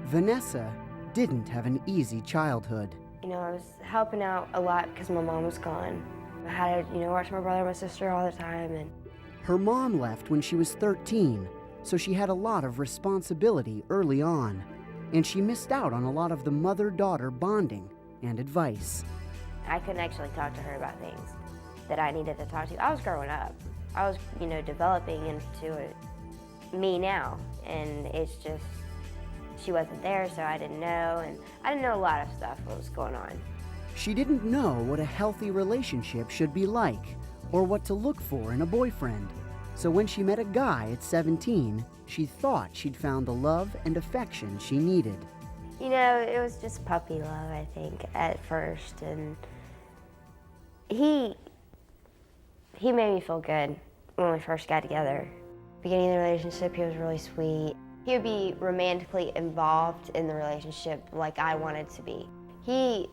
Vanessa didn't have an easy childhood. You know, I was helping out a lot because my mom was gone. I had to, watch my brother and my sister all the time. And Her mom left when she was 13, so she had a lot of responsibility early on, and she missed out on a lot of the mother-daughter bonding and advice. I couldn't actually talk to her about things that I needed to talk to. I was growing up. I was, developing into me now, and it's just, she wasn't there, so I didn't know, and I didn't know a lot of stuff what was going on. She didn't know what a healthy relationship should be like, or what to look for in a boyfriend. So when she met a guy at 17, she thought she'd found the love and affection she needed. It was just puppy love, I think, at first, and he made me feel good when we first got together. Beginning of the relationship, he was really sweet. He would be romantically involved in the relationship like I wanted to be. He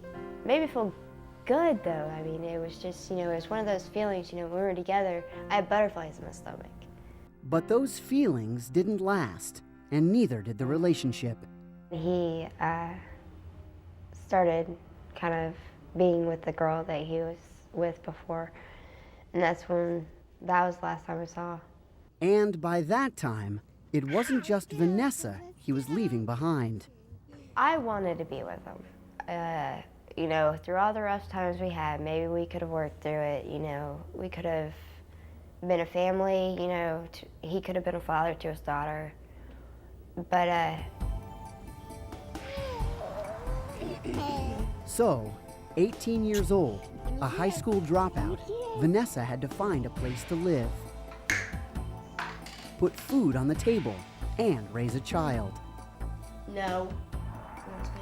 made me feel good, though. I mean, it was just, it was one of those feelings, when we were together, I had butterflies in my stomach. But those feelings didn't last, and neither did the relationship. He started kind of being with the girl that he was with before, and that was the last time I saw. And by that time, it wasn't just Vanessa he was leaving behind. I wanted to be with him. Through all the rough times we had, maybe we could have worked through it, we could have been a family, he could have been a father to his daughter. But, So, 18 years old, a high school dropout, Vanessa had to find a place to live, put food on the table, and raise a child. No.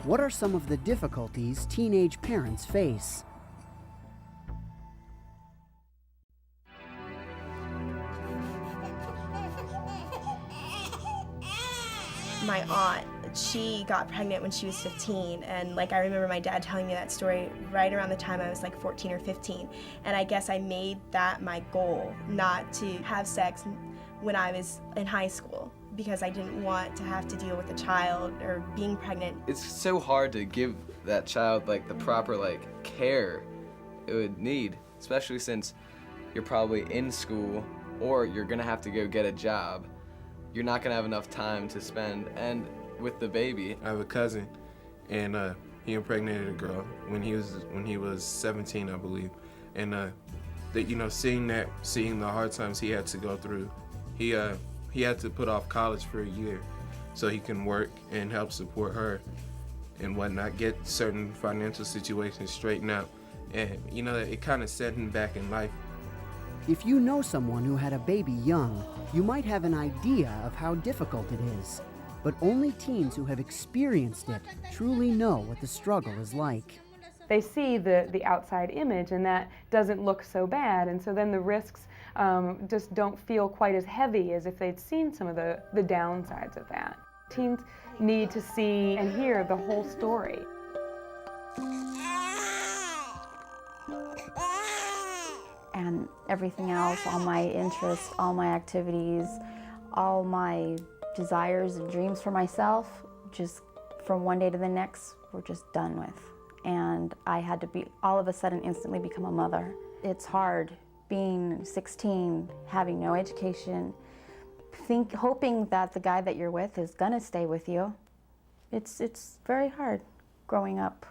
What are some of the difficulties teenage parents face? My aunt, she got pregnant when she was 15, and I remember my dad telling me that story right around the time I was 14 or 15, and I guess I made that my goal, not to have sex when I was in high school, because I didn't want to have to deal with a child or being pregnant. It's so hard to give that child the proper care it would need, especially since you're probably in school or you're gonna have to go get a job. You're not gonna have enough time to spend, and with the baby. I have a cousin, and he impregnated a girl when he was 17, I believe, and seeing the hard times he had to go through, he had to put off college for a year so he can work and help support her and whatnot, get certain financial situations straightened out, and it kind of set him back in life. If you know someone who had a baby young, you might have an idea of how difficult it is. But only teens who have experienced it truly know what the struggle is like. They see the outside image, and that doesn't look so bad, and so then the risks just don't feel quite as heavy as if they'd seen some of the downsides of that. Teens need to see and hear the whole story. And everything else, all my interests, all my activities, all my desires and dreams for myself, just from one day to the next, were just done with. And I had to all of a sudden instantly become a mother. It's hard being 16, having no education, hoping that the guy that you're with is gonna stay with you. It's very hard growing up.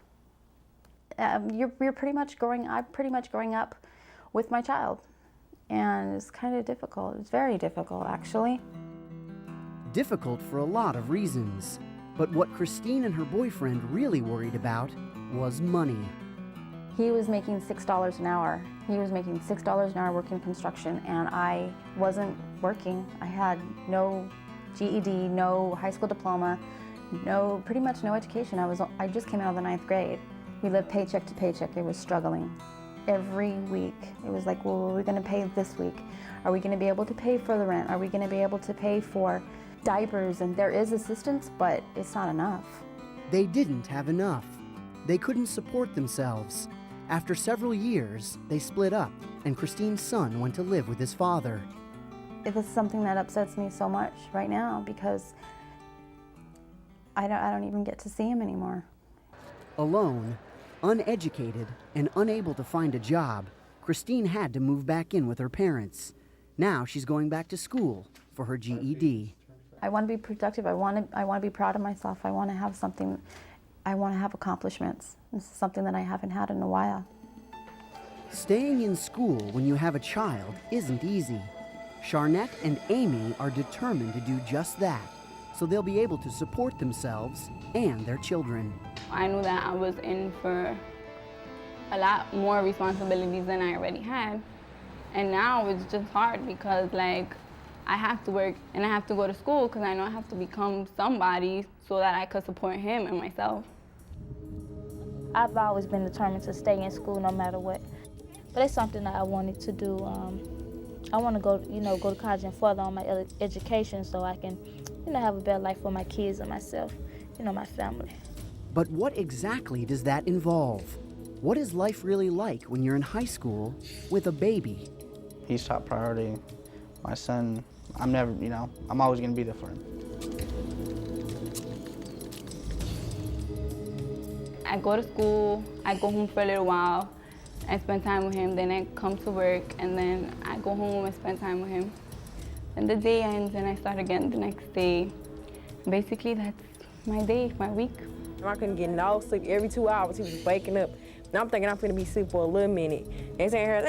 I'm pretty much growing up with my child. And it's kind of difficult. It's very difficult, actually. Difficult for a lot of reasons. But what Christine and her boyfriend really worried about was money. He was making $6 an hour. He was making $6 an hour working construction, and I wasn't working. I had no GED, no high school diploma, pretty much no education. I just came out of the 9th grade. We lived paycheck to paycheck. It was struggling. Every week, it was like, well, what are we gonna pay this week? Are we gonna be able to pay for the rent? Are we gonna be able to pay for diapers? And there is assistance, but it's not enough. They didn't have enough. They couldn't support themselves. After several years, they split up, and Christine's son went to live with his father. This is something that upsets me so much right now, because I don't even get to see him anymore. Alone, uneducated, and unable to find a job, Christine had to move back in with her parents. Now she's going back to school for her GED. I want to be productive. I want to be proud of myself. I want to have something. I want to have accomplishments. This is something that I haven't had in a while. Staying in school when you have a child isn't easy. Charnette and Amy are determined to do just that, so they'll be able to support themselves and their children. I knew that I was in for a lot more responsibilities than I already had. And now it's just hard because, like, I have to work and I have to go to school because I know I have to become somebody so that I could support him and myself. I've always been determined to stay in school no matter what. But it's something that I wanted to do. I want to go to college and further on my education so I can, have a better life for my kids and myself, my family. But what exactly does that involve? What is life really like when you're in high school with a baby? He's top priority. My son, I'm always gonna be there for him. I go to school, I go home for a little while, I spend time with him, then I come to work, and then I go home and spend time with him. Then the day ends and I start again the next day. Basically, that's my day, my week. I couldn't get no sleep. Every 2 hours, he was waking up. Now I'm thinking I'm gonna be asleep for a little minute. And saying her,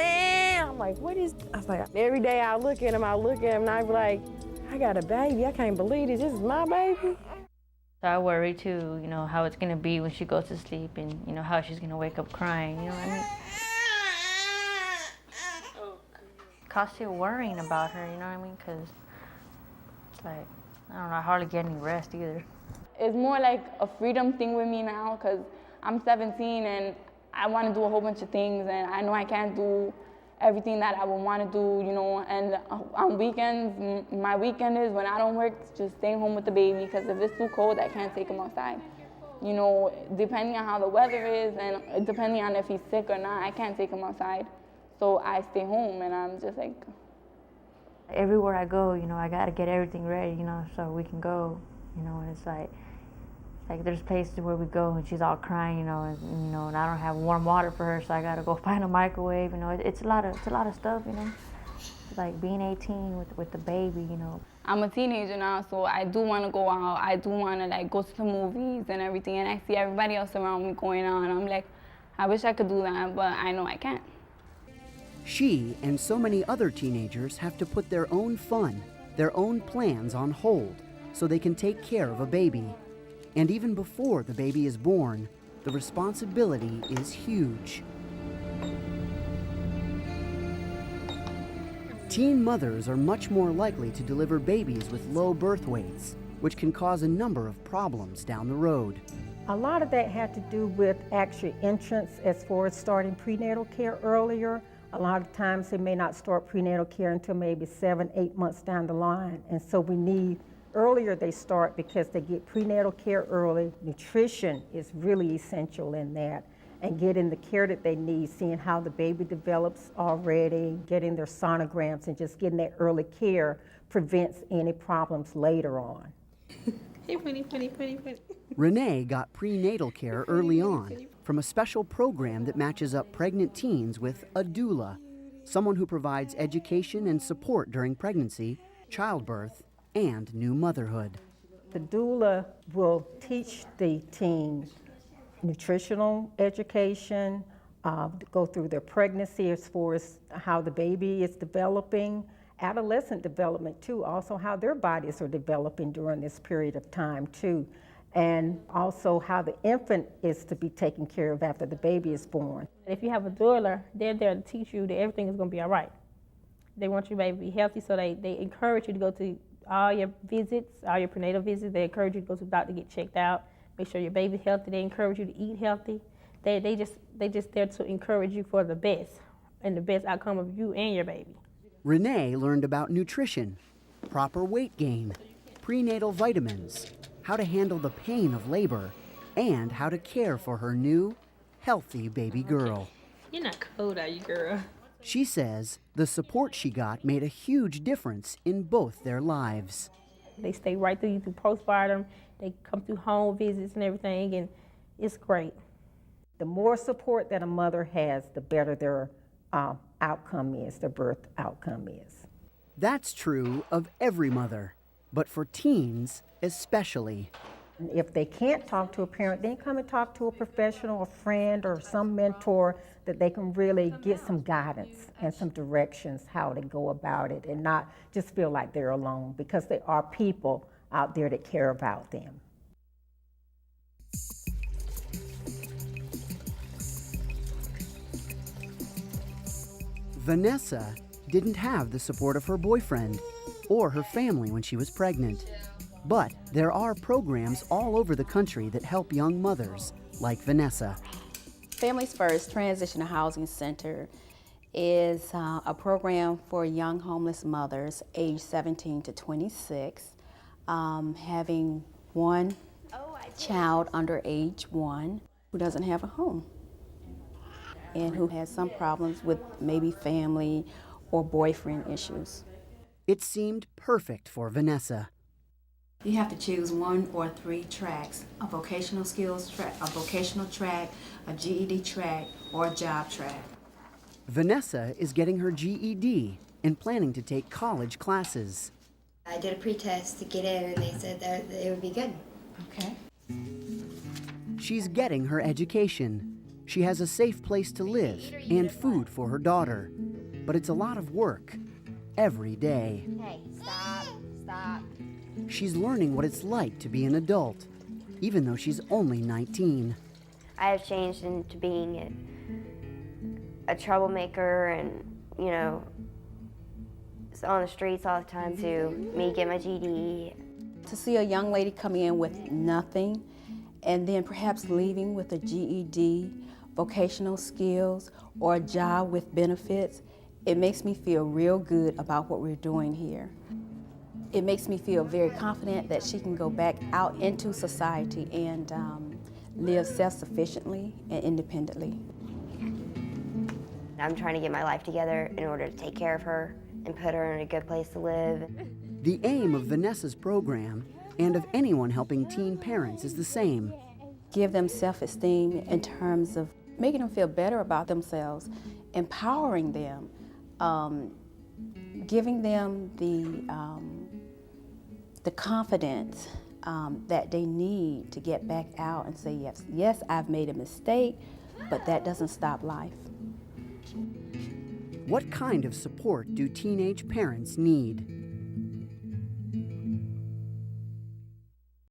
I'm like, what is, I was like, every day I look at him, and I be like, I got a baby, I can't believe this is my baby. So I worry too, how it's gonna be when she goes to sleep and, how she's gonna wake up crying, you know what I mean? Constantly worrying about her, you know what I mean? Because it's like, I don't know, I hardly get any rest either. It's more like a freedom thing with me now because I'm 17 and I want to do a whole bunch of things and I know I can't do everything that I would want to do, and on weekends, my weekend is when I don't work, just staying home with the baby because if it's too cold, I can't take him outside. Depending on how the weather is and depending on if he's sick or not, I can't take him outside. So I stay home and I'm just like... Everywhere I go, I gotta get everything ready, so we can go, and it's like there's places where we go and she's all crying, and I don't have warm water for her, so I gotta go find a microwave, it's a lot of stuff, It's like being 18 with the baby, I'm a teenager now, so I do want to go out. I do want to go to the movies and everything, and I see everybody else around me going on. I'm like, I wish I could do that, but I know I can't. She and so many other teenagers have to put their own fun, their own plans on hold so they can take care of a baby. And even before the baby is born, the responsibility is huge. Teen mothers are much more likely to deliver babies with low birth weights, which can cause a number of problems down the road. A lot of that had to do with actual entrance as far as starting prenatal care earlier. A lot of times they may not start prenatal care until maybe 7-8 months down the line. And so we need, earlier they start because they get prenatal care early. Nutrition is really essential in that. And getting the care that they need, seeing how the baby develops already, getting their sonograms and just getting that early care prevents any problems later on. Hey, funny. Renee got prenatal care early on from a special program that matches up pregnant teens with a doula, someone who provides education and support during pregnancy, childbirth, and new motherhood. The doula will teach the teen nutritional education, go through their pregnancy as far as how the baby is developing, adolescent development too, also how their bodies are developing during this period of time too, and also how the infant is to be taken care of after the baby is born. If you have a doula, they're there to teach you that everything is going to be all right. They want your baby to be healthy, so they encourage you to go to all your visits, all your prenatal visits. They encourage you to go to the doctor to get checked out, make sure your baby's healthy. They encourage you to eat healthy. They just there to encourage you for the best and the best outcome of you and your baby. Renee learned about nutrition, proper weight gain, prenatal vitamins, how to handle the pain of labor, and how to care for her new, healthy baby girl. You're not cold, are you, girl? She says the support she got made a huge difference in both their lives. They stay right through you through postpartum, They come through home visits and everything, and it's great. The more support that a mother has, the better their outcome is, their birth outcome is. That's true of every mother, but for teens especially. If they can't talk to a parent, then come and talk to a professional, a friend, or some mentor that they can really get some guidance and some directions how to go about it and not just feel like they're alone, because there are people out there that care about them. Vanessa didn't have the support of her boyfriend or her family when she was pregnant. But there are programs all over the country that help young mothers like Vanessa. Families First Transitional Housing Center is a program for young homeless mothers aged 17 to 26, having one child under age 1 who doesn't have a home and who has some problems with maybe family or boyfriend issues. It seemed perfect for Vanessa. You have to choose 1 or 3 tracks: a vocational skills track, a vocational track, a GED track, or a job track. Vanessa is getting her GED and planning to take college classes. I did a pre-test to get in, and they said that it would be good. Okay. She's getting her education. She has a safe place to live and food for her daughter. But it's a lot of work every day. Hey, stop. She's learning what it's like to be an adult, even though she's only 19. I have changed into being a troublemaker and, on the streets all the time, to me get my GED. To see a young lady come in with nothing and then perhaps leaving with a GED, vocational skills, or a job with benefits, it makes me feel real good about what we're doing here. It makes me feel very confident that she can go back out into society and live self-sufficiently and independently. I'm trying to get my life together in order to take care of her and put her in a good place to live. The aim of Vanessa's program and of anyone helping teen parents is the same. Give them self-esteem in terms of making them feel better about themselves, empowering them, giving them the confidence that they need to get back out and say, yes, I've made a mistake, but that doesn't stop life. What kind of support do teenage parents need?